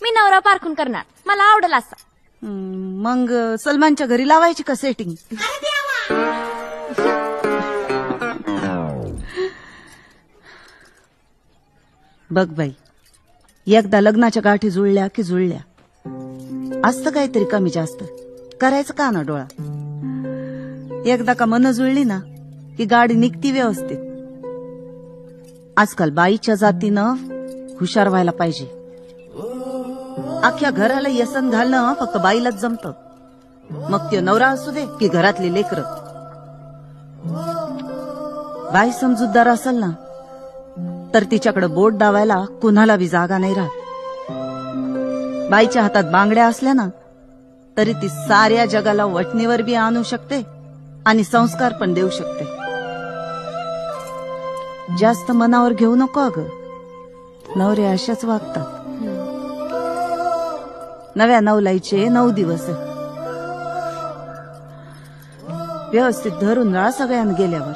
मी नवरा पारखून करणार, मला आवडेल असा. मग सलमानच्या घरी लावायची का सेटिंग? बघ बाई, एकदा लग्नाच्या गाठी जुळल्या की जुळल्या. असतं काहीतरी कमी जास्त, करायचं का ना डोळा. एकदा का मन जुळली ना की गाडी निघती व्यवस्थित. आजकाल बाईच्या जातीनं हुशार व्हायला पाहिजे. अख्ख्या घराला व्यसन घालणं फक्त बाईलाच जमतं. मग ते नवरा असू दे की घरातली लेकरं. बाई समजूतदार असेल ना तर तिच्याकडे बोट दावायला कुणाला बी जागा नाही राहत. बाईच्या हातात बांगड्या असल्या ना तरी ती साऱ्या जगाला वटणीवर बी आणू शकते आणि संस्कार पण देऊ शकते. जास्त मनावर घेऊ नको अगं, नवरे अशाच वागतात. नव्या नवलाईचे 9 दिवस व्यवस्थित धरून राहा सगळ्यांना गेल्यावर.